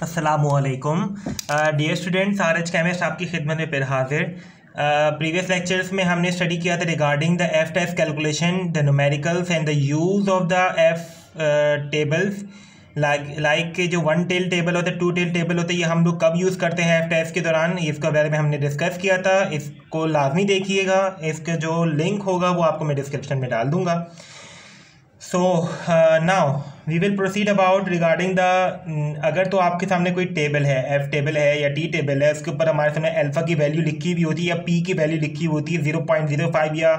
अस्सलामुअलैकुम dear students, RH chemist आपकी खिदमत में फिर हाजिर। प्रीवियस लेक्चर्स में हमने स्टडी किया था regarding the F test calculation, the numericals and the use of the F tables. Like जो वन टेल टेबल होता है, टू टेल टेबल होता है, ये हम लोग कब यूज़ करते हैं एफ टेस्ट के दौरान, इसके बारे में हमने डिस्कस किया था। इसको लाजमी देखिएगा, इसका जो लिंक होगा वो आपको मैं डिस्क्रिप्शन में डाल दूँगा। So now we will proceed about regarding the, अगर तो आपके सामने कोई टेबल है, एफ टेबल है या टी टेबल है, उसके ऊपर हमारे सामने अल्फ़ा की वैल्यू लिखी हुई होती है या पी की वैल्यू लिखी हुई होती है 0.05 या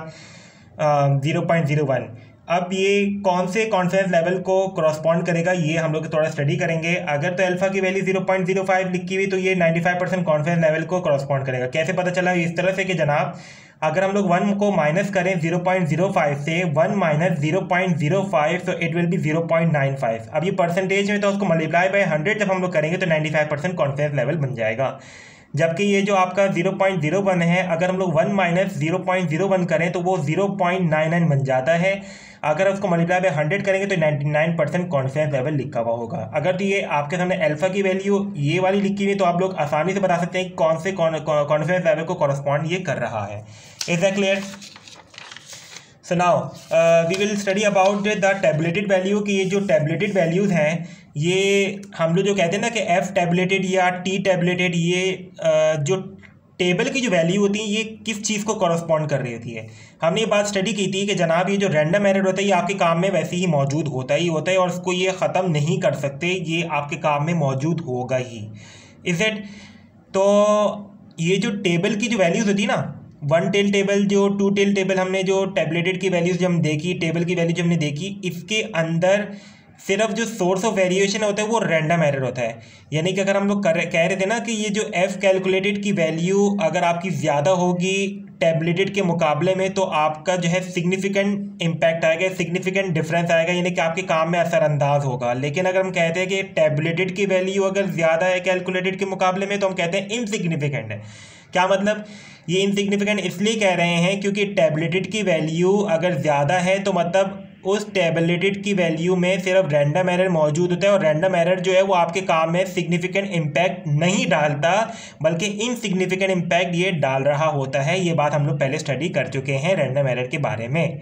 0.01। अब ये कौन से कॉन्फिडेंस लेवल को करस्पॉन्ड करेगा, ये हम लोग थोड़ा स्टडी करेंगे। अगर तो अल्फ़ा की वैल्यू 0.05 लिखी हुई तो ये 95% कॉन्फिडेंस लेवल को करस्पॉन्ड करेगा। कैसे पता चला? इस तरह से कि जनाब अगर हम लोग 1 को माइनस करें 0.05 से, 1 माइनस 0.05 तो इट विल बी 0.95। अब ये परसेंटेज में तो उसको मल्टीप्लाई बाय 100 जब हम लोग करेंगे तो 95% कॉन्फिडेंस लेवल बन जाएगा। जबकि ये जो आपका 0.01 है, अगर हम लोग 1 माइनस 0.01 करें तो वो 0.99 बन जाता है। अगर उसको मल्टीप्लाई बाय 100 करेंगे तो 99% कॉन्फिडेंस लेवल लिखा हुआ होगा। अगर तो ये आपके सामने अल्फ़ा की वैल्यू ये वाली लिखी हुई है तो आप लोग आसानी से बता सकते हैं कि कौन से कॉन्फिडेंस लेवल को कॉरस्पॉन्ड ये कर रहा है। Is that clear? So now we will study about the tabulated value कि ये जो टेबलेटेड वैल्यूज़ हैं, ये हम लोग जो कहते हैं ना कि एफ टेबलेटेड या टी टेबलेटेड, ये जो टेबल की जो वैल्यू होती है ये किस चीज़ को कॉरस्पॉन्ड कर रही होती है। हमने ये बात स्टडी की थी कि जनाब ये जो रैंडम एरर होता है ये आपके काम में वैसे ही मौजूद होता ही होता है और उसको ये ख़त्म नहीं कर सकते, ये आपके काम में मौजूद होगा ही। Is it? तो ये जो टेबल की जो वैल्यूज़ होती है ना, वन टेल टेबल, जो टू टेल टेबल, हमने जो टेबलेटेड की वैल्यूज़ जब हम देखी, टेबल की वैल्यू जब हमने देखी, इसके अंदर सिर्फ जो सोर्स ऑफ वेरिएशन होता है वो रैंडम एरर होता है। यानी कि अगर हम लोग कह रहे थे ना कि ये जो एफ कैलकुलेटेड की वैल्यू अगर आपकी ज़्यादा होगी टेबलेटेड के मुकाबले में तो आपका जो है सिग्निफिकेंट इम्पैक्ट आएगा, सिग्निफिकेंट डिफरेंस आएगा, यानी कि आपके काम में असरअंदाज होगा। लेकिन अगर हम कहते हैं कि टेबलेटेड की वैल्यू अगर ज़्यादा है कैलकुलेटेड के मुकाबले में तो हम कहते हैं इनसिग्निफिकेंट है। क्या मतलब? ये इनसिग्निफिकेंट इसलिए कह रहे हैं क्योंकि टेबलेटेड की वैल्यू अगर ज़्यादा है तो मतलब उस टेबलेटेड की वैल्यू में सिर्फ रैंडम एरर मौजूद होता है और रैंडम एरर जो है वो आपके काम में सिग्निफिकेंट इम्पैक्ट नहीं डालता बल्कि इनसिग्निफिकेंट इम्पैक्ट ये डाल रहा होता है। ये बात हम लोग पहले स्टडी कर चुके हैं रैंडम एरर के बारे में।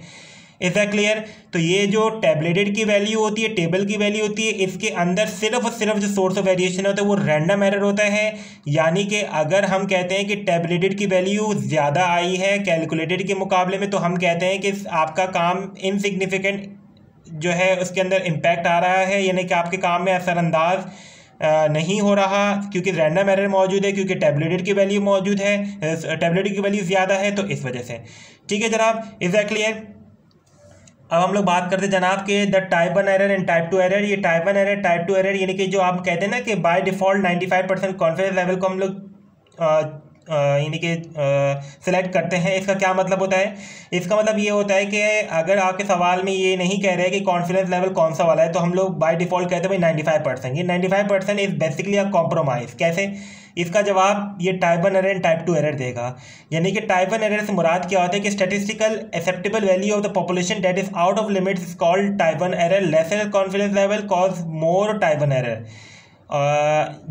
Is that clear? तो ये जो टेबलेटेड की वैल्यू होती है, टेबल की वैल्यू होती है, इसके अंदर सिर्फ और सिर्फ जो सोर्स ऑफ वेरिएशन होता है वो रैंडम एरर होता है। यानी कि अगर हम कहते हैं कि टेबलेटेड की वैल्यू ज़्यादा आई है कैलकुलेटेड के मुकाबले में तो हम कहते हैं कि आपका काम इनसिग्निफिकेंट जो है उसके अंदर इम्पैक्ट आ रहा है, यानी कि आपके काम में असरअंदाज नहीं हो रहा क्योंकि रैंडम एरर मौजूद है, क्योंकि टेबलेटेड की वैल्यू मौजूद है, टेबलेटेड की वैल्यू ज़्यादा है, तो इस वजह से। ठीक है जनाब, इज दैट क्लियर? अब हम लोग बात करते हैं जनाब के the type 1 error and type 2 error. ये टाइप 1 एरर, टाइप 2 एरर, यानी कि जो आप कहते हैं ना कि बाय डिफ़ॉल्ट 95% कॉन्फिडेंस लेवल को हम लोग यानी कि सिलेक्ट करते हैं। इसका क्या मतलब होता है? इसका मतलब ये होता है कि अगर आपके सवाल में ये नहीं कह रहे कि कॉन्फिडेंस लेवल कौन सा वाला है तो हम लोग बाय डिफ़ॉल्ट कहते हैं भाई 95%। ये 95% इज़ बेसिकली अ कॉम्प्रोमाइज़। कैसे? इसका जवाब ये type 1 error and type 2 error देगा। यानी कि टाइप 1 एरर से मुराद क्या होता है कि statistical acceptable value of the population that is out of limits is called type 1 error, lesser confidence level cause more type 1 error.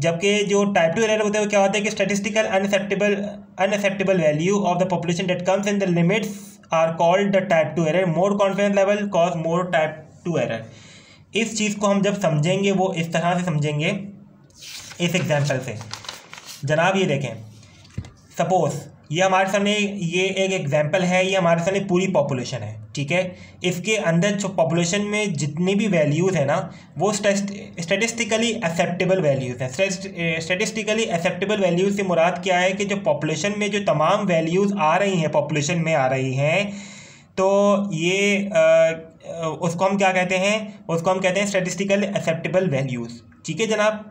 जबकि जो टाइप 2 एरर होता है वो क्या होता है कि statistical unacceptable value of the population that comes in the limits are called the type 2 error, more confidence level cause more type 2 error. इस चीज़ को हम जब समझेंगे वो इस तरह से समझेंगे, इस एग्जाम्पल से। जनाब ये देखें, सपोज़ ये हमारे सामने ये एक एग्जांपल है, ये हमारे सामने पूरी पॉपुलेशन है, ठीक है। इसके अंदर जो पॉपुलेशन में जितनी भी वैल्यूज़ है ना वो स्टैटिस्टिकली एक्सेप्टेबल वैल्यूज़ हैं। स्टैटिस्टिकली एक्सेप्टेबल वैल्यूज़ से मुराद क्या है कि जो पॉपुलेशन में जो तमाम वैल्यूज़ आ रही हैं, पॉपुलेशन में आ रही हैं, तो ये उसको हम क्या कहते हैं? उसको हम कहते हैं स्टैटिस्टिकल एक्सेप्टेबल वैल्यूज़। ठीक है जनाब।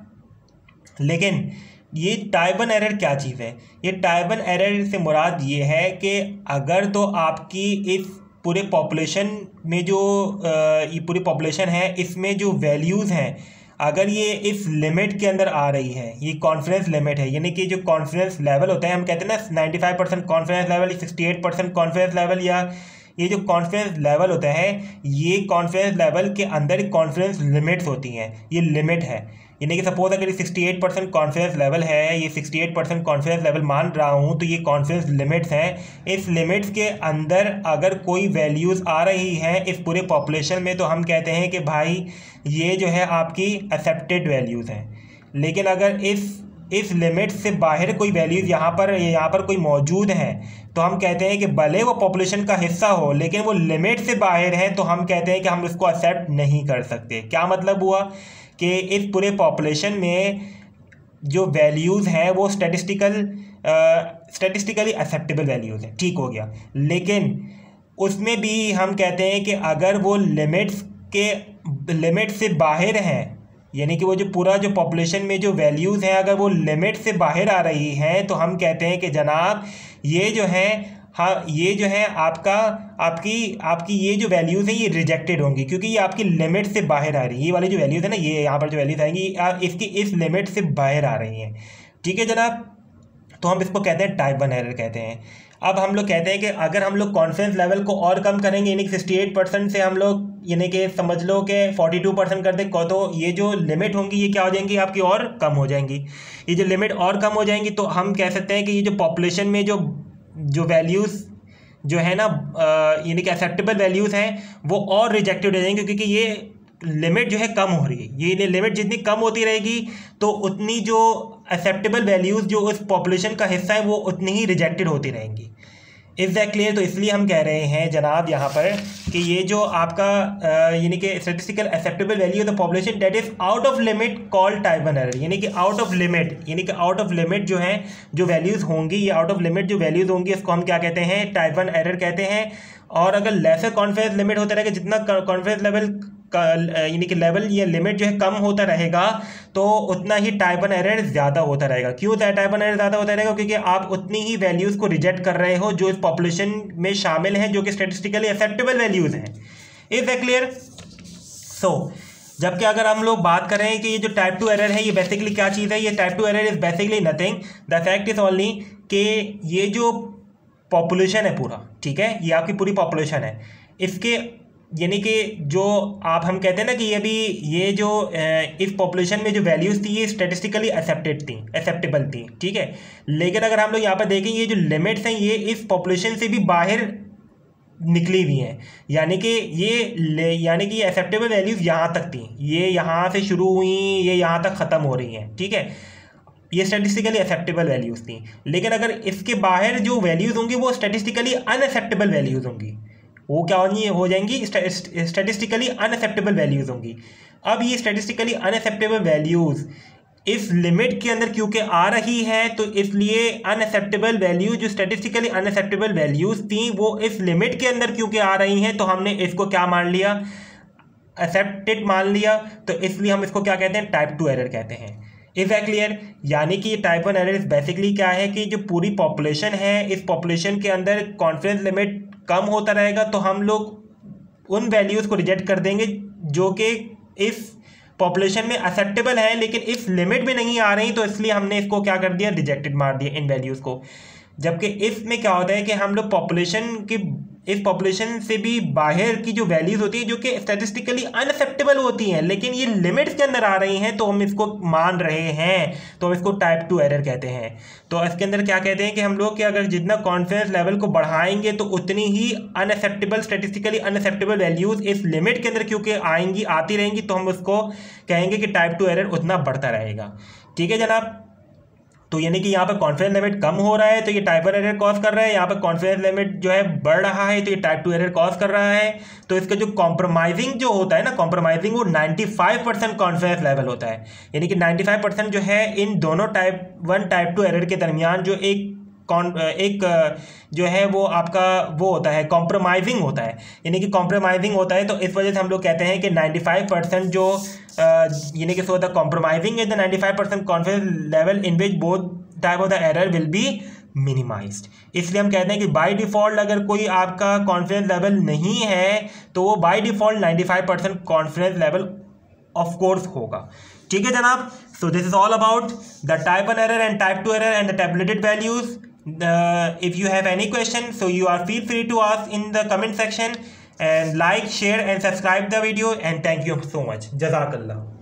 लेकिन ये टाइप 1 एरर क्या चीज़ है? ये टाइप 1 एरर से मुराद ये है कि अगर तो आपकी इस पूरे पॉपुलेशन में जो ये पूरी पॉपुलेशन है इसमें जो वैल्यूज़ हैं अगर ये इस लिमिट के अंदर आ रही है, ये कॉन्फिडेंस लिमिट है, यानी कि जो कॉन्फिडेंस लेवल होता है, हम कहते हैं ना 95% कॉन्फिडेंस लेवल, 68% कॉन्फिडेंस लेवल, या ये जो कॉन्फिडेंस लेवल होता है ये कॉन्फिडेंस लेवल के अंदर कॉन्फिडेंस लिमिट्स होती हैं, ये लिमिट है। यानी कि सपोज अगर ये 68% कॉन्फिडेंस लेवल है, ये 68% कॉन्फिडेंस लेवल मान रहा हूँ, तो ये कॉन्फिडेंस लिमिट्स हैं। इस लिमिट्स के अंदर अगर कोई वैल्यूज़ आ रही हैं इस पूरे पॉपुलेशन में, तो हम कहते हैं कि भाई ये जो है आपकी एक्सेप्टेड वैल्यूज़ हैं। लेकिन अगर इस लिमिट से बाहर कोई वैल्यूज़ यहाँ पर कोई मौजूद हैं, तो हम कहते हैं कि भले वो पॉपुलेशन का हिस्सा हो लेकिन वो लिमिट से बाहर है, तो हम कहते हैं कि हम उसको एक्सेप्ट नहीं कर सकते। क्या मतलब हुआ कि इस पूरे पॉपुलेशन में जो वैल्यूज़ हैं वो स्टैटिस्टिकली एक्सेप्टेबल वैल्यूज़ हैं, ठीक हो गया। लेकिन उसमें भी हम कहते हैं कि अगर वो लिमिट से बाहर हैं, यानी कि वो जो पूरा जो पॉपुलेशन में जो वैल्यूज़ हैं अगर वो लिमिट से बाहर आ रही हैं, तो हम कहते हैं कि जनाब ये जो है, हाँ ये जो है आपकी ये जो वैल्यूज़ हैं ये रिजेक्टेड होंगी, क्योंकि ये आपकी लिमिट से बाहर आ रही है। ये वाली जो वैल्यूज़ है ना, ये यहाँ पर जो वैल्यूज़ आएंगी इसकी इस लिमिट से बाहर आ रही हैं, ठीक है जनाब। तो हम इसको कहते हैं टाइप 1 एरर कहते हैं। अब हम लोग कहते हैं कि अगर हम लोग कॉन्फिडेंस लेवल को और कम करेंगे, यानी कि 68% से हम लोग यानी कि समझ लो कि 42% कर दें, तो ये जो लिमिट होंगी ये क्या हो जाएंगी आपकी और कम हो जाएंगी। ये जो लिमिट और कम हो जाएंगी तो हम कह सकते हैं कि ये जो पॉपुलेशन में जो वैल्यूज़ जो है ना यानी कि एक्सेप्टेबल वैल्यूज़ हैं वो और रिजेक्टेड हो जाएंगे, क्योंकि ये लिमिट जो है कम हो रही है। ये लिमिट जितनी कम होती रहेगी तो उतनी जो एक्सेप्टेबल वैल्यूज़ जो उस पॉपुलेशन का हिस्सा है वो उतनी ही रिजेक्टेड होती रहेंगी। Is that clear? तो इसलिए हम कह रहे हैं जनाब यहाँ पर कि ये जो आपका यानी कि statistical acceptable value of the population that is out of limit called type 1 error, यानी कि आउट ऑफ लिमिट जो है जो वैल्यूज़ होंगी, ये आउट ऑफ लिमिट जो वैल्यूज़ होंगी इसको हम क्या कहते हैं, टाइप 1 एरर कहते हैं। और अगर लेसर कॉन्फिडेंस लिमिट होता रहेगा, जितना कॉन्फिडेंस लेवल का यानी कि लेवल या लिमिट जो है कम होता रहेगा, तो उतना ही टाइप 1 एरर ज़्यादा होता रहेगा। क्यों टाइप 1 एरर ज़्यादा होता रहेगा? क्योंकि आप उतनी ही वैल्यूज़ को रिजेक्ट कर रहे हो जो इस पॉपुलेशन में शामिल हैं, जो कि स्टैटिस्टिकली एक्सेप्टेबल वैल्यूज़ हैं। Is that clear? सो जबकि अगर हम लोग बात करें कि ये जो टाइप 2 एरर है ये बेसिकली क्या चीज़ है, ये type 2 error is basically nothing, the fact is only कि ये जो पॉपुलेशन है पूरा, ठीक है, ये आपकी पूरी पॉपुलेशन है, इसके यानी कि जो हम कहते हैं ना कि ये जो इस पॉपुलेशन में जो वैल्यूज़ थी ये स्टैटिस्टिकली एक्सेप्टेबल थी, ठीक है। लेकिन अगर हम लोग यहाँ पर देखें ये जो लिमिट्स हैं ये इस पॉपुलेशन से भी बाहर निकली हुई हैं, यानी कि ये एक्सेप्टेबल वैल्यूज़ यहाँ तक थी, ये यहाँ से शुरू हुई, ये यहाँ तक ख़त्म हो रही हैं, ठीक है, ये स्टैटिस्टिकली एक्सेप्टेबल वैल्यूज़ थी। लेकिन अगर इसके बाहर जो वैल्यूज़ होंगी वो स्टैटिस्टिकली अनएक्सेप्टेबल वैल्यूज़ होंगी, वो क्या हो जाएंगी, स्टैटिस्टिकली अनएक्सेप्टेबल वैल्यूज़ होंगी। अब ये स्टैटिस्टिकली अनएक्सेप्टेबल वैल्यूज़ इस लिमिट के अंदर क्योंकि आ रही है, तो इसलिए अनएक्सेप्टेबल वैल्यूज जो स्टैटिस्टिकली अनएक्सेप्टेबल वैल्यूज़ थी वो इस लिमिट के अंदर क्योंकि आ रही हैं, तो हमने इसको क्या मान लिया, एक्सेप्टेड मान लिया। तो इसलिए हम इसको क्या कहते हैं, टाइप 2 एरर कहते हैं। Is that clear? यानी कि ये टाइप 1 एरर बेसिकली क्या है कि जो पूरी पॉपुलेशन है, इस पॉपुलेशन के अंदर कॉन्फिडेंस लिमिट कम होता रहेगा, तो हम लोग उन वैल्यूज़ को रिजेक्ट कर देंगे जो कि इस पॉपुलेशन में एक्सेप्टेबल है लेकिन इस लिमिट में नहीं आ रही, तो इसलिए हमने इसको क्या कर दिया, रिजेक्टेड मार दिया इन वैल्यूज़ को। जबकि इसमें क्या होता है कि हम लोग इस पॉपुलेशन से भी बाहर की जो वैल्यूज़ होती हैं जो कि स्टैटिस्टिकली अनएक्सेप्टेबल होती हैं लेकिन ये लिमिट्स के अंदर आ रही हैं, तो हम इसको मान रहे हैं, तो हम इसको टाइप 2 एरर कहते हैं। तो इसके अंदर क्या कहते हैं कि हम लोग कि अगर जितना कॉन्फिडेंस लेवल को बढ़ाएंगे तो उतनी ही स्टैटिस्टिकली अनएक्सेप्टेबल वैल्यूज़ इस लिमिट के अंदर क्योंकि आती रहेंगी, तो हम उसको कहेंगे कि टाइप 2 एरर उतना बढ़ता रहेगा। ठीक है जनाब? तो यानी कि यहाँ पर कॉन्फिडेंस लिमिट कम हो रहा है तो ये टाइप 1 एरर कॉज कर रहा है, यहाँ पर कॉन्फिडेंस लिमिट जो है बढ़ रहा है तो ये टाइप 2 एरर कॉज कर रहा है। तो इसका जो कॉम्प्रोमाइजिंग जो होता है ना, कॉम्प्रोमाइजिंग वो 95% कॉन्फिडेंस लेवल होता है, यानी कि 95% जो है इन दोनों टाइप 1 टाइप 2 एरर के दरमियान जो एक जो है वो आपका वो होता है, कॉम्प्रोमाइजिंग होता है, यानी कि कॉम्प्रोमाइजिंग होता है। तो इस वजह से हम लोग कहते हैं कि 95% जो यानी कि so the compromising is the 95% confidence level in which both type of the error will be minimised. इसलिए हम कहते हैं कि बाय डिफ़ॉल्ट अगर कोई आपका कॉन्फिडेंस लेवल नहीं है तो वो by default 95% confidence level of course होगा। ठीक है जनाब? So this is all about the type 1 error and type 2 error and the tabulated values. If you have any question, so you are feel free to ask in the comment section and like, share and subscribe the video, and thank you so much. Jazakallah.